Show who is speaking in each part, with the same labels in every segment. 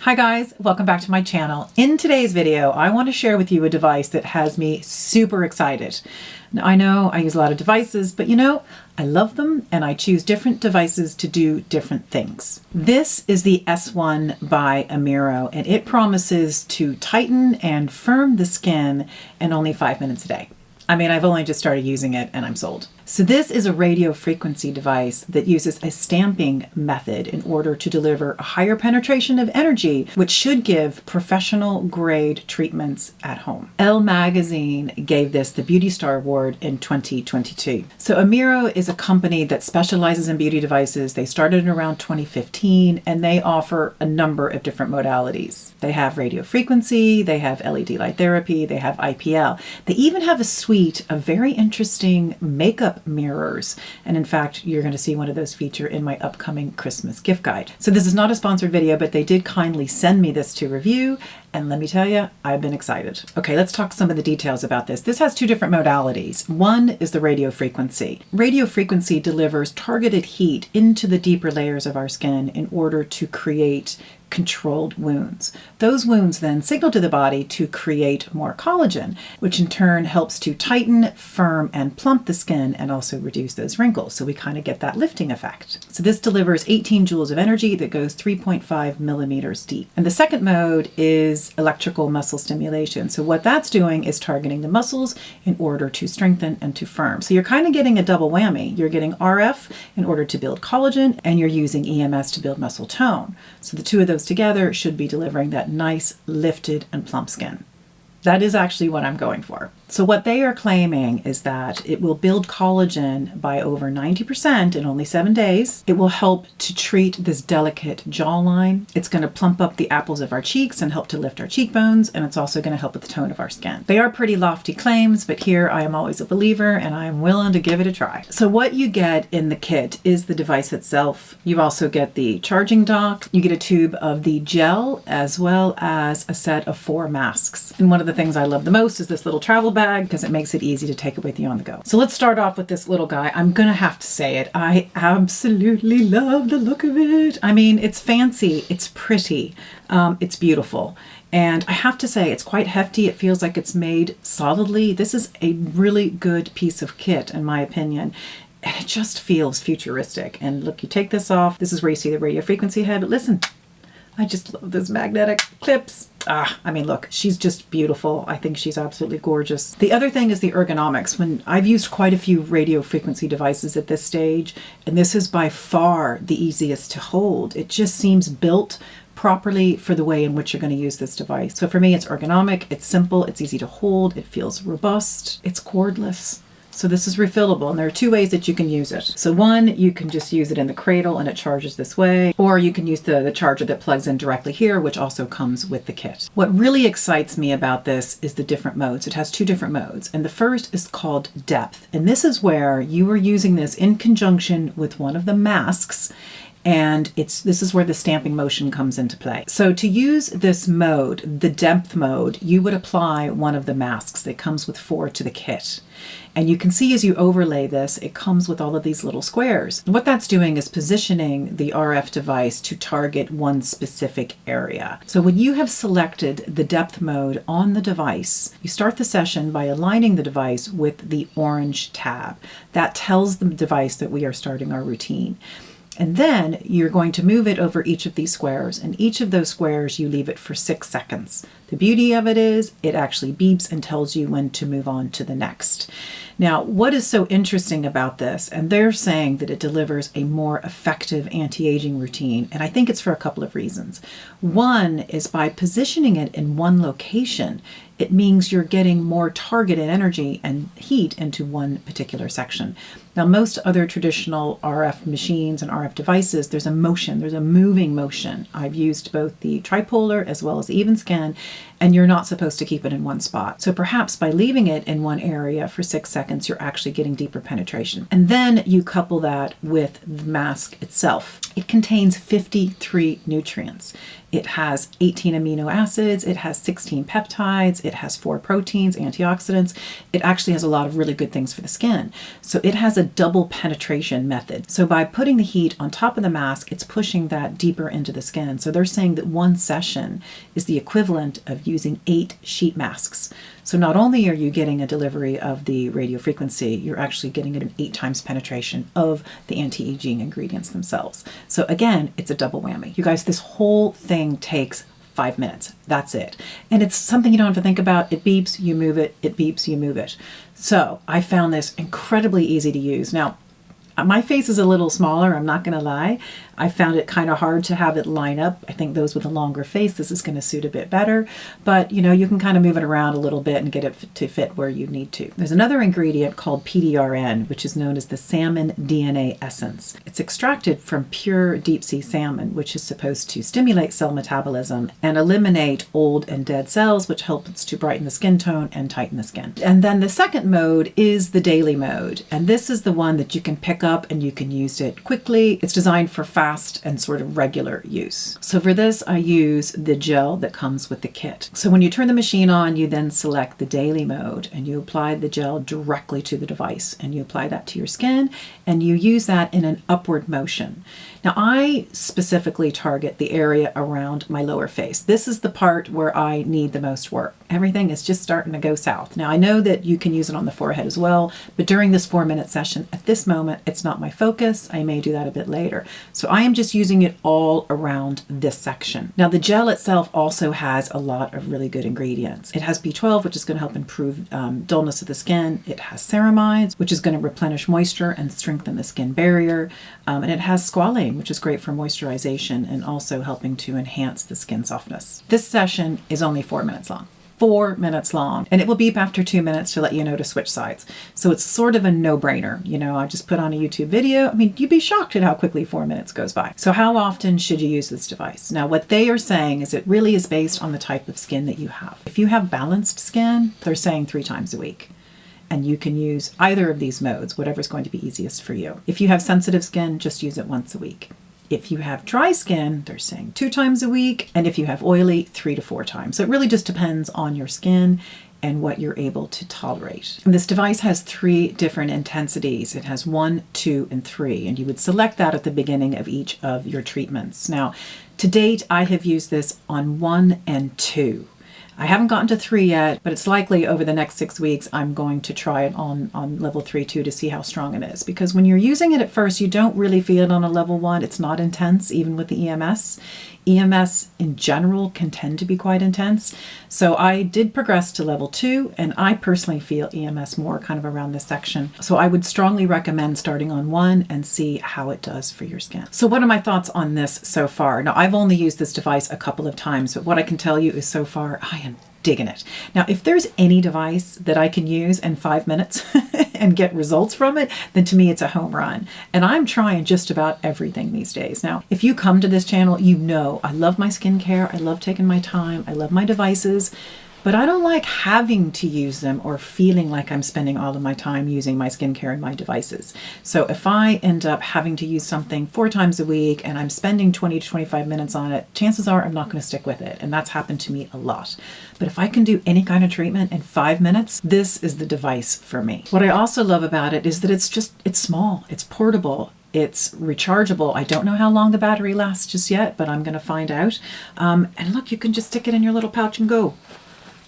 Speaker 1: Hi guys, welcome back to my channel. In today's video, I want to share with you a device that has me super excited. Now, I know I use a lot of devices, but I love them and I choose different devices to do different things. This is the S1 by Amiro, and it promises to tighten and firm the skin in only 5 minutes a day. I mean, I've only just started using it and I'm sold. So this is a radio frequency device that uses a stamping method in order to deliver a higher penetration of energy, which should give professional grade treatments at home. Elle magazine gave this the Beauty Star Award in 2022. So Amiro is a company that specializes in beauty devices. They started in around 2015 and they offer a number of different modalities. They have radio frequency, they have LED light therapy, they have IPL. They even have a suite of very interesting makeup mirrors. And in fact, you're going to see one of those feature in my upcoming Christmas gift guide. So this is not a sponsored video, but they did kindly send me this to review. And let me tell you, I've been excited. Okay, let's talk some of the details about this. This has two different modalities. One is the radio frequency. Radio frequency delivers targeted heat into the deeper layers of our skin in order to create controlled wounds. Those wounds then signal to the body to create more collagen, which in turn helps to tighten, firm, and plump the skin and also reduce those wrinkles. So we kind of get that lifting effect. So this delivers 18 joules of energy that goes 3.5 millimeters deep. And the second mode is electrical muscle stimulation. So what that's doing is targeting the muscles in order to strengthen and to firm. So you're kind of getting a double whammy. You're getting RF in order to build collagen, and you're using EMS to build muscle tone. So the two of those together should be delivering that nice lifted and plump skin. That is actually what I'm going for. So what they are claiming is that it will build collagen by over 90% in only 7 days. It will help to treat this delicate jawline. It's going to plump up the apples of our cheeks and help to lift our cheekbones. And it's also going to help with the tone of our skin. They are pretty lofty claims, but here I am always a believer and I am willing to give it a try. So what you get in the kit is the device itself. You also get the charging dock. You get a tube of the gel as well as a set of 4 masks. And one of the things I love the most is this little travel bag because it makes it easy to take it with you on the go. So let's start off with this little guy. I'm gonna have to say it. I absolutely love the look of it. I mean, it's fancy, it's pretty, it's beautiful. And I have to say, it's quite hefty. It feels like it's made solidly. This is a really good piece of kit, in my opinion. And it just feels futuristic. And look, you take this off. This is where you see the radio frequency head, but listen, I just love those magnetic clips. I mean, look, she's just beautiful. I think she's absolutely gorgeous. The other thing is the ergonomics. When I've used quite a few radio frequency devices at this stage, and this is by far the easiest to hold. It just seems built properly for the way in which you're going to use this device. So for me, it's ergonomic, it's simple, it's easy to hold, it feels robust, it's cordless. So this is refillable, and there are 2 ways that you can use it. So one, you can just use it in the cradle and it charges this way, or you can use the charger that plugs in directly here, which also comes with the kit. What really excites me about this is the different modes. It has 2 different modes, and the first is called depth. And this is where you are using this in conjunction with one of the masks, and this is where the stamping motion comes into play. So to use this mode, the depth mode, you would apply one of the masks that comes with 4 to the kit. And you can see as you overlay this, it comes with all of these little squares. And what that's doing is positioning the RF device to target one specific area. So when you have selected the depth mode on the device, you start the session by aligning the device with the orange tab. That tells the device that we are starting our routine. And then you're going to move it over each of these squares, and each of those squares you leave it for 6 seconds. The beauty of it is it actually beeps and tells you when to move on to the next. Now, what is so interesting about this, and they're saying that it delivers a more effective anti-aging routine, and I think it's for a couple of reasons. One is by positioning it in one location, it means you're getting more targeted energy and heat into one particular section. Now, most other traditional RF machines and RF devices, there's a motion, there's a moving motion. I've used both the tripolar as well as the even scan, and you're not supposed to keep it in one spot. So perhaps by leaving it in one area for 6 seconds, seconds, you're actually getting deeper penetration. And then you couple that with the mask itself. It contains 53 nutrients. It has 18 amino acids, it has 16 peptides, it has 4 proteins, antioxidants. It actually has a lot of really good things for the skin. So it has a double penetration method. So by putting the heat on top of the mask, it's pushing that deeper into the skin. So they're saying that one session is the equivalent of using 8 sheet masks. So not only are you getting a delivery of the radio frequency, you're actually getting an 8 times penetration of the anti-aging ingredients themselves. So again, it's a double whammy. You guys, this whole thing takes 5 minutes. That's it. And it's something you don't have to think about. It beeps, you move it. It beeps, you move it. So I found this incredibly easy to use. Now, my face is a little smaller, I'm not going to lie. I found it kind of hard to have it line up. I think those with a longer face, this is going to suit a bit better. But, you know, you can kind of move it around a little bit and get it to fit where you need to. There's another ingredient called PDRN, which is known as the salmon DNA essence. It's extracted from pure deep sea salmon, which is supposed to stimulate cell metabolism and eliminate old and dead cells, which helps to brighten the skin tone and tighten the skin. And then the second mode is the daily mode. And this is the one that you can pick up and you can use it quickly. It's designed for fast and sort of regular use. So for this, I use the gel that comes with the kit. So when you turn the machine on, you then select the daily mode and you apply the gel directly to the device and you apply that to your skin and you use that in an upward motion. Now I specifically target the area around my lower face. This is the part where I need the most work. Everything is just starting to go south. Now I know that you can use it on the forehead as well, but during this 4-minute session, at this moment, it's not my focus. I may do that a bit later. So I am just using it all around this section. Now the gel itself also has a lot of really good ingredients. It has B12, which is going to help improve dullness of the skin. It has ceramides, which is going to replenish moisture and strengthen the skin barrier. And it has squalane, which is great for moisturization and also helping to enhance the skin softness. This session is only 4 minutes long. 4 minutes long, and it will beep after 2 minutes to let you know to switch sides. So it's sort of a no-brainer. You know, I just put on a YouTube video. I mean, you'd be shocked at how quickly 4 minutes goes by. So how often should you use this device? Now, what they are saying is it really is based on the type of skin that you have. If you have balanced skin, they're saying 3 times a week. And you can use either of these modes, whatever's going to be easiest for you. If you have sensitive skin, just use it once a week. If you have dry skin, they're saying 2 times a week. And if you have oily, 3 to 4 times. So it really just depends on your skin and what you're able to tolerate. And this device has 3 different intensities. It has 1, 2, and 3. And you would select that at the beginning of each of your treatments. Now, to date, I have used this on 1 and 2. I haven't gotten to 3 yet, but it's likely over the next 6 weeks I'm going to try it on level 3 too to see how strong it is. Because when you're using it at first, you don't really feel it on a level 1. It's not intense, even with the EMS. EMS in general can tend to be quite intense. So I did progress to level 2, and I personally feel EMS more kind of around this section. So I would strongly recommend starting on 1 and see how it does for your skin. So what are my thoughts on this so far? Now, I've only used this device a couple of times, but what I can tell you is so far, I am digging it. Now, if there's any device that I can use in 5 minutes and get results from it, then to me it's a home run. And I'm trying just about everything these days. Now, if you come to this channel, you know I love my skincare, I love taking my time, I love my devices, but I don't like having to use them or feeling like I'm spending all of my time using my skincare and my devices. So if I end up having to use something 4 times a week and I'm spending 20 to 25 minutes on it, chances are I'm not going to stick with it. And that's happened to me a lot. But if I can do any kind of treatment in 5 minutes, this is the device for me. What I also love about it is that it's small, it's portable, it's rechargeable. I don't know how long the battery lasts just yet, but I'm going to find out. And look, you can just stick it in your little pouch and go.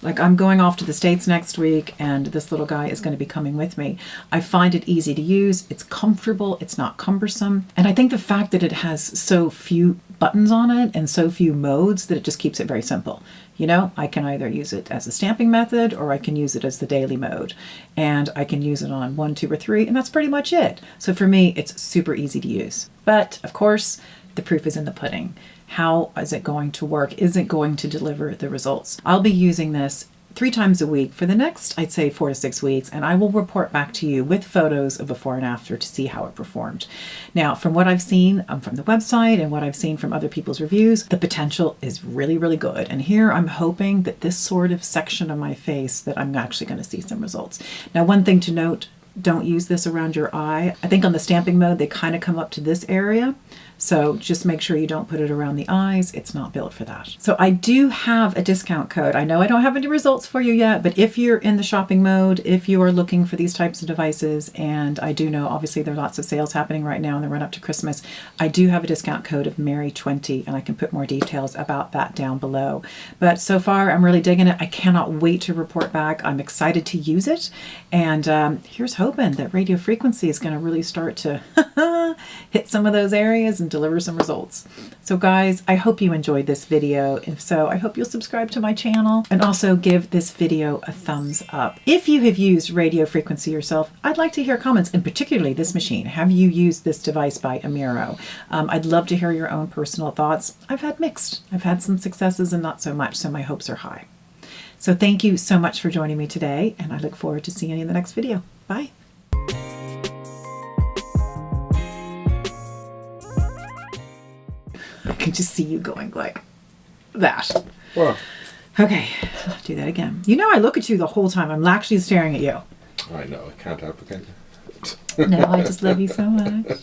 Speaker 1: Like, I'm going off to the States next week and this little guy is going to be coming with me. I find it easy to use. It's comfortable. It's not cumbersome. And I think the fact that it has so few buttons on it and so few modes that it just keeps it very simple. You know, I can either use it as a stamping method or I can use it as the daily mode. And I can use it on 1, 2, or 3, and that's pretty much it. So for me, it's super easy to use. But of course, the proof is in the pudding. How is it going to work? Is it going to deliver the results? I'll be using this 3 times a week for the next, I'd say 4 to 6 weeks, and I will report back to you with photos of before and after to see how it performed. Now, from what I've seen from the website and what I've seen from other people's reviews, the potential is really, really good. And here I'm hoping that this sort of section of my face that I'm actually going to see some results. Now, one thing to note, don't use this around your eye. I think on the stamping mode, they kind of come up to this area. So just make sure you don't put it around the eyes. It's not built for that. So I do have a discount code. I know I don't have any results for you yet, but if you're in the shopping mode, if you are looking for these types of devices, and I do know obviously there are lots of sales happening right now in the run up to Christmas, I do have a discount code of Mary20, and I can put more details about that down below. But so far I'm really digging it. I cannot wait to report back. I'm excited to use it. And here's hoping that radio frequency is going to really start to hit some of those areas and deliver some results. So guys, I hope you enjoyed this video. If so, I hope you'll subscribe to my channel and also give this video a thumbs up. If you have used radio frequency yourself, I'd like to hear comments, and particularly this machine. Have you used this device by Amiro? I'd love to hear your own personal thoughts. I've had mixed. I've had some successes and not so much, so my hopes are high. So thank you so much for joining me today, and I look forward to seeing you in the next video. Bye. I can just see you going like that.
Speaker 2: Well,
Speaker 1: okay, I'll do that again. You know I look at you the whole time. I'm actually staring at you.
Speaker 2: I know. I can't help it, can you?
Speaker 1: No, I just love you so much.